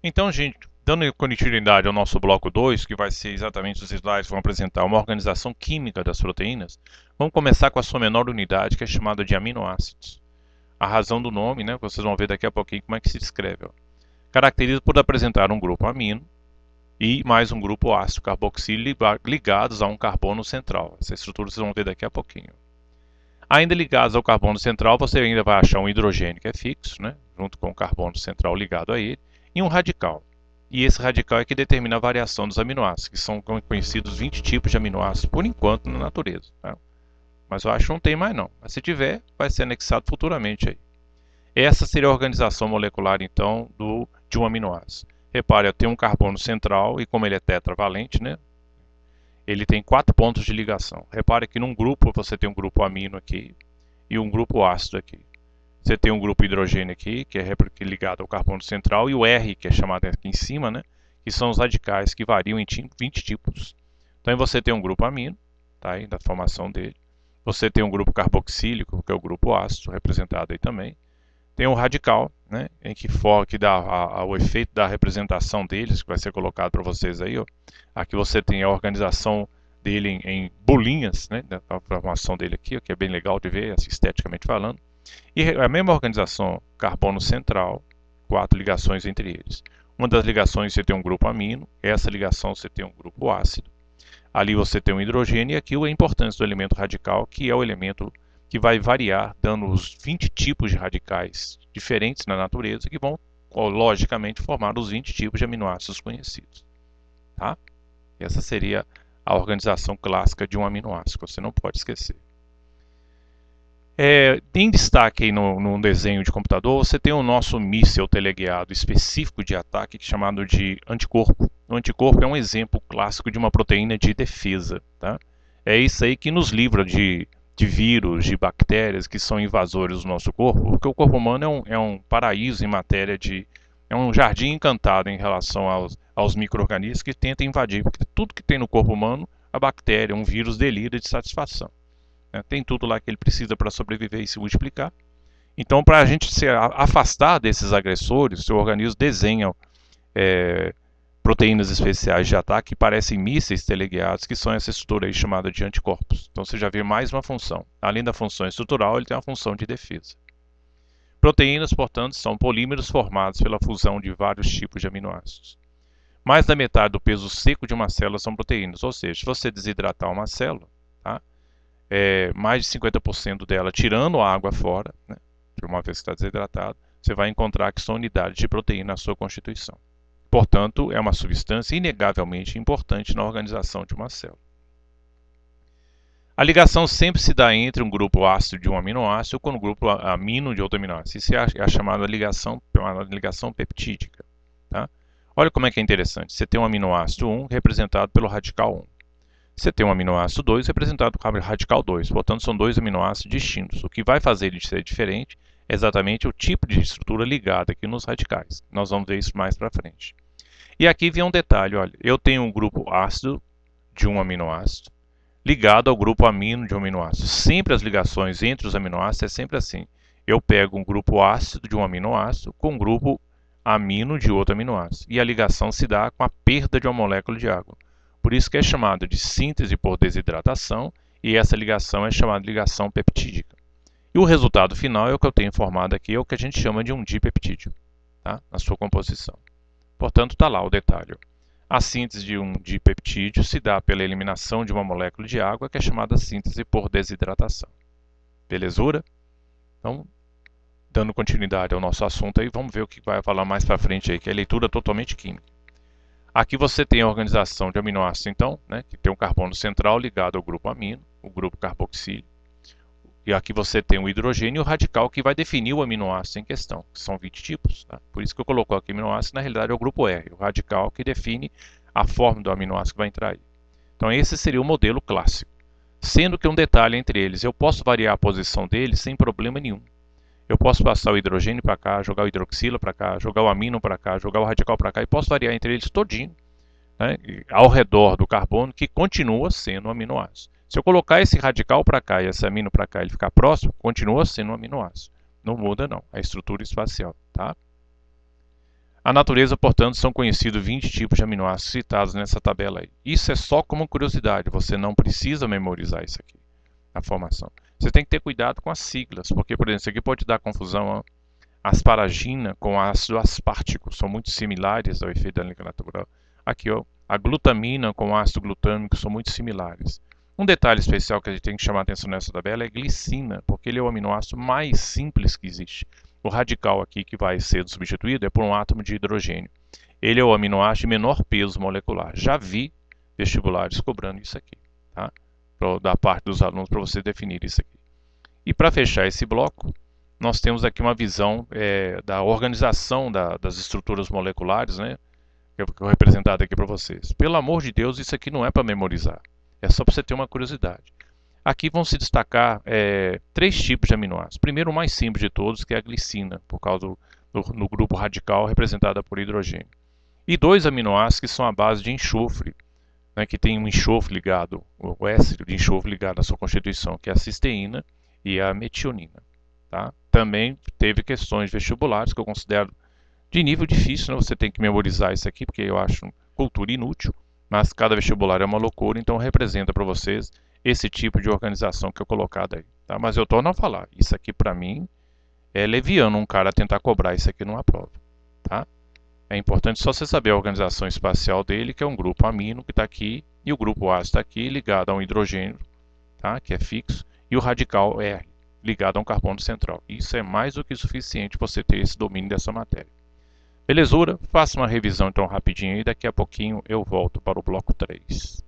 Então, gente, dando continuidade ao nosso bloco 2, que vai ser exatamente os slides que vão apresentar uma organização química das proteínas, vamos começar com a sua menor unidade, que é chamada de aminoácidos. A razão do nome, né, vocês vão ver daqui a pouquinho como é que se descreve. Ó. Caracteriza por apresentar um grupo amino e mais um grupo ácido carboxílio ligados a um carbono central. Essa estrutura vocês vão ver daqui a pouquinho. Ainda ligados ao carbono central, você ainda vai achar um hidrogênio que é fixo, né, junto com o carbono central ligado a ele, e um radical. E esse radical é que determina a variação dos aminoácidos, que são conhecidos 20 tipos de aminoácidos por enquanto na natureza. Tá? Mas eu acho que não tem mais não. Mas se tiver, vai ser anexado futuramente aí. Essa seria a organização molecular, então, de um aminoácido. Repare, eu tenho um carbono central e como ele é tetravalente, né, ele tem 4 pontos de ligação. Repare que num grupo você tem um grupo amino aqui e um grupo ácido aqui. Você tem um grupo hidrogênio aqui, que é ligado ao carbono central, e o R, que é chamado aqui em cima, né, que são os radicais que variam em 20 tipos. Então você tem um grupo amino, tá aí, da formação dele. Você tem um grupo carboxílico, que é o grupo ácido, representado aí também. Tem um radical, né, em que dá o efeito da representação deles, que vai ser colocado para vocês aí. Ó. Aqui você tem a organização dele em bolinhas, né, da formação dele aqui, ó, que é bem legal de ver, assim, esteticamente falando. E a mesma organização, carbono central, 4 ligações entre eles. Uma das ligações você tem um grupo amino, essa ligação você tem um grupo ácido. Ali você tem um hidrogênio e aqui a importância do elemento radical, que é o elemento que vai variar, dando os 20 tipos de radicais diferentes na natureza, que vão, logicamente, formar os 20 tipos de aminoácidos conhecidos. Tá? Essa seria a organização clássica de um aminoácido, que você não pode esquecer. Tem destaque aí no desenho de computador, você tem o nosso míssil teleguiado específico de ataque, chamado de anticorpo. O anticorpo é um exemplo clássico de uma proteína de defesa. Tá? É isso aí que nos livra de vírus, de bactérias que são invasores do nosso corpo, porque o corpo humano é um paraíso em matéria de... é um jardim encantado em relação aos micro-organismos que tentam invadir, porque tudo que tem no corpo humano, a bactéria, um vírus delira de satisfação. Né? Tem tudo lá que ele precisa para sobreviver e se multiplicar. Então, para a gente se afastar desses agressores, o seu organismo desenha proteínas especiais de ataque que parecem mísseis teleguiados, que são essa estrutura aí chamada de anticorpos. Então você já vê mais uma função. Além da função estrutural, ele tem uma função de defesa. Proteínas, portanto, são polímeros formados pela fusão de vários tipos de aminoácidos. Mais da metade do peso seco de uma célula são proteínas, ou seja, se você desidratar uma célula, tá? Mais de 50% dela tirando a água fora, né? Uma vez que está desidratada, você vai encontrar que são unidades de proteína na sua constituição. Portanto, é uma substância inegavelmente importante na organização de uma célula. A ligação sempre se dá entre um grupo ácido de um aminoácido com um grupo amino de outro aminoácido. Isso é a chamada ligação peptídica. Tá? Olha como é que é interessante. Você tem um aminoácido 1 representado pelo radical 1. Você tem um aminoácido 2 representado pelo radical 2. Portanto, são dois aminoácidos distintos. O que vai fazer ele ser diferente é exatamente o tipo de estrutura ligada aqui nos radicais. Nós vamos ver isso mais para frente. E aqui vem um detalhe, olha, eu tenho um grupo ácido de um aminoácido ligado ao grupo amino de um aminoácido. Sempre as ligações entre os aminoácidos é sempre assim. Eu pego um grupo ácido de um aminoácido com um grupo amino de outro aminoácido. E a ligação se dá com a perda de uma molécula de água. Por isso que é chamado de síntese por desidratação e essa ligação é chamada de ligação peptídica. E o resultado final é o que eu tenho informado aqui, é o que a gente chama de um dipeptídeo, tá? Na sua composição. Portanto, está lá o detalhe. A síntese de um dipeptídeo se dá pela eliminação de uma molécula de água, que é chamada síntese por desidratação. Belezura? Então, dando continuidade ao nosso assunto aí, vamos ver o que vai falar mais para frente aí, que é leitura totalmente química. Aqui você tem a organização de aminoácidos, então, né, que tem um carbono central ligado ao grupo amino, o grupo carboxílio. E aqui você tem o hidrogênio e o radical que vai definir o aminoácido em questão, que são 20 tipos. Tá? Por isso que eu coloco aqui aminoácido, na realidade é o grupo R, o radical que define a forma do aminoácido que vai entrar aí. Então esse seria o modelo clássico. Sendo que um detalhe entre eles, eu posso variar a posição deles sem problema nenhum. Eu posso passar o hidrogênio para cá, jogar o hidroxila para cá, jogar o amino para cá, jogar o radical para cá e posso variar entre eles todinho, né, ao redor do carbono, que continua sendo um aminoácido. Se eu colocar esse radical para cá e esse amino para cá e ele ficar próximo, continua sendo um aminoácido. Não muda não, a estrutura espacial. Tá? A natureza, portanto, são conhecidos 20 tipos de aminoácidos citados nessa tabela aí. Isso é só como curiosidade, você não precisa memorizar isso aqui, a formação. Você tem que ter cuidado com as siglas, porque, por exemplo, isso aqui pode dar confusão. Ó. Asparagina com ácido aspartico são muito similares ao efeito da liga natural. Aqui, ó, a glutamina com ácido glutâmico são muito similares. Um detalhe especial que a gente tem que chamar a atenção nessa tabela é a glicina, porque ele é o aminoácido mais simples que existe. O radical aqui que vai ser substituído é por um átomo de hidrogênio. Ele é o aminoácido de menor peso molecular. Já vi vestibulares cobrando isso aqui, tá? Da parte dos alunos para você definir isso aqui. E para fechar esse bloco, nós temos aqui uma visão da organização das estruturas moleculares, né? Que eu representado aqui para vocês. Pelo amor de Deus, isso aqui não é para memorizar. É só para você ter uma curiosidade. Aqui vão se destacar 3 tipos de aminoácidos. Primeiro, o mais simples de todos, que é a glicina, por causa do grupo radical representada por hidrogênio. E 2 aminoácidos que são a base de enxofre, né, que tem um enxofre ligado, o éster de enxofre ligado à sua constituição, que é a cisteína e a metionina. Tá? Também teve questões vestibulares que eu considero de nível difícil, né? Você tem que memorizar isso aqui, porque eu acho cultura inútil, mas cada vestibular é uma loucura, então representa para vocês esse tipo de organização que eu colocado aí. Tá? Mas eu torno a falar, isso aqui para mim é leviano um cara tentar cobrar isso aqui numa prova. Tá? É importante só você saber a organização espacial dele, que é um grupo amino que está aqui, e o grupo ácido está aqui ligado a um hidrogênio, tá? Que é fixo, e o radical R ligado a um carbono central. Isso é mais do que suficiente para você ter esse domínio dessa matéria. Belezura? Faça uma revisão então rapidinho e daqui a pouquinho eu volto para o bloco 3.